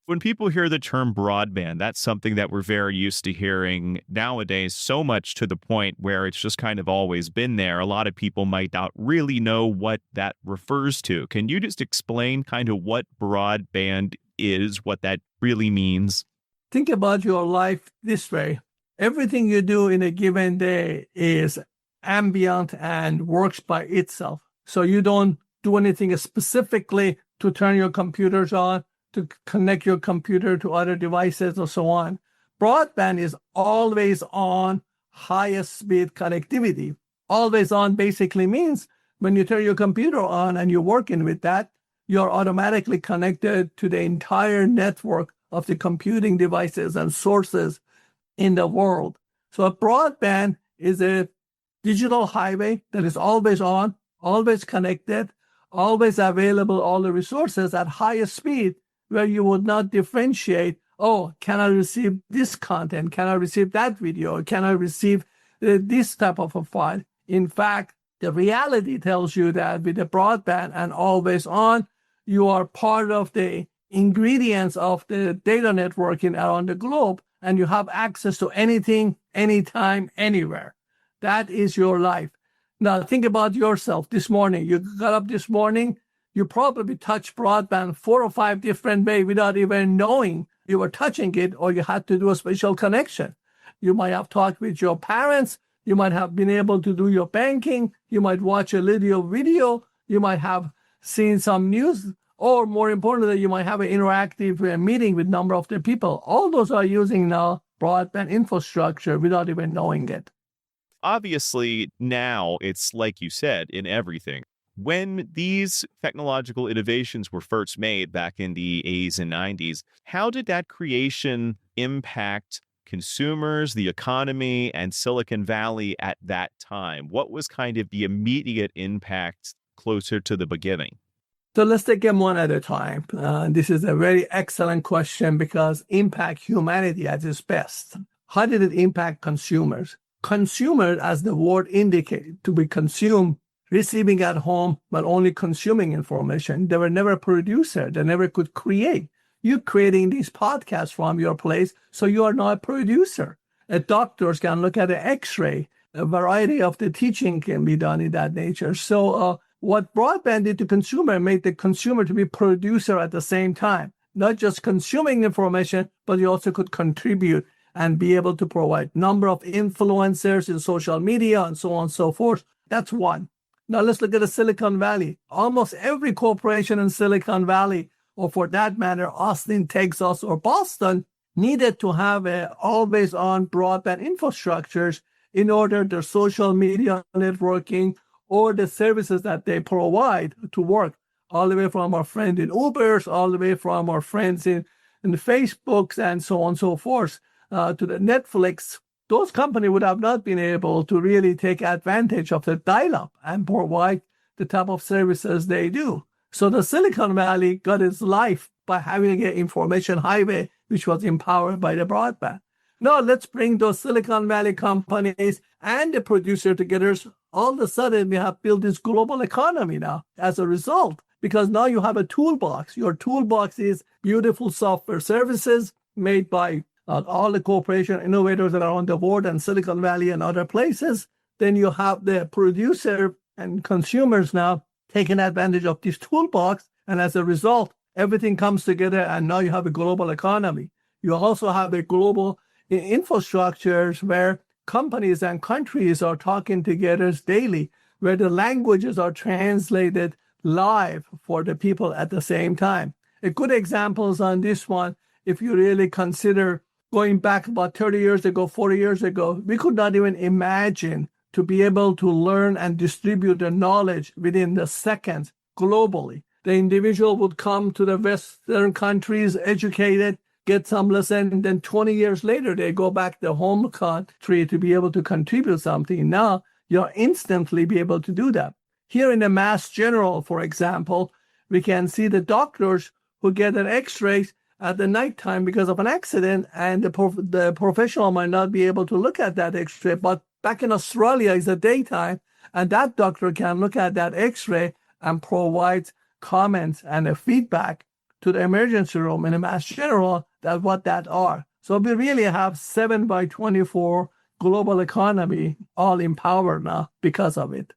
When people hear the term broadband, that's something that we're very used to hearing nowadays, so much to the point where it's just kind of always been there. A lot of people might not really know what that refers to. Can you just explain kind of what broadband is, what that really means? Think about your life this way. Everything you do in a given day is ambient and works by itself. So you don't do anything specifically to turn your computers on, to connect your computer to other devices or so on. Broadband is always on, highest speed connectivity. Always on basically means when you turn your computer on and you're working with that, you're automatically connected to the entire network of the computing devices and sources in the world. So a broadband is a digital highway that is always on, always connected, always available, all the resources at highest speed, where you would not differentiate, oh, can I receive this content? Can I receive that video? Can I receive this type of a file? In fact, the reality tells you that with the broadband and always on, you are part of the ingredients of the data networking around the globe, and you have access to anything, anytime, anywhere. That is your life. Now, think about yourself this morning. You got up this morning, you probably touched broadband 4 or 5 different ways without even knowing you were touching it, or you had to do a special connection. You might have talked with your parents. You might have been able to do your banking. You might watch a little video. You might have seen some news, or more importantly, you might have an interactive meeting with a number of the people. All those are using now broadband infrastructure without even knowing it. Obviously, now it's like you said, in everything. When these technological innovations were first made back in the 80s and 90s, how did that creation impact consumers, the economy, and Silicon Valley at that time? What was kind of the immediate impact closer to the beginning? So let's take them one at a time. This is a very excellent question because impact humanity at its best. How did it impact consumers? Consumers, as the word indicates, to be consumed, receiving at home, but only consuming information. They were never a producer. They never could create. You're creating these podcasts from your place, so you are not a producer. Doctors can look at an X-ray. A variety of the teaching can be done in that nature. So what broadband did to consumer made the consumer to be producer at the same time, not just consuming information, but you also could contribute and be able to provide number of influencers in social media and so on and so forth. That's one. Now let's look at the Silicon Valley. Almost every corporation in Silicon Valley, or for that matter, Austin, Texas, or Boston, needed to have a always-on broadband infrastructures in order their social media networking or the services that they provide to work, all the way from our friends in Ubers, all the way from our friends in Facebooks and so on and so forth, to the Netflix. Those companies would have not been able to really take advantage of the dial-up and provide the type of services they do. So the Silicon Valley got its life by having an information highway, which was empowered by the broadband. Now let's bring those Silicon Valley companies and the producer together. All of a sudden, we have built this global economy now as a result, because now you have a toolbox. Your toolbox is beautiful software services made by all the corporation innovators that are on the board and Silicon Valley and other places. Then you have the producer and consumers now taking advantage of this toolbox. And as a result, everything comes together and now you have a global economy. You also have a global infrastructures where companies and countries are talking together daily, where the languages are translated live for the people at the same time. A good example is on this one. If you really consider going back about 30 years ago, 40 years ago, we could not even imagine to be able to learn and distribute the knowledge within the seconds globally. The individual would come to the Western countries, educated, get some lesson, and then 20 years later, they go back to the home country to be able to contribute something. Now, you'll instantly be able to do that. Here in the Mass General, for example, we can see the doctors who get an X-ray at the nighttime because of an accident, and the professional might not be able to look at that X-ray. But back in Australia, it's the daytime, and that doctor can look at that X-ray and provide comments and a feedback to the emergency room in a Mass General that what that are. So we really have 7 by 24 global economy all in power now because of it.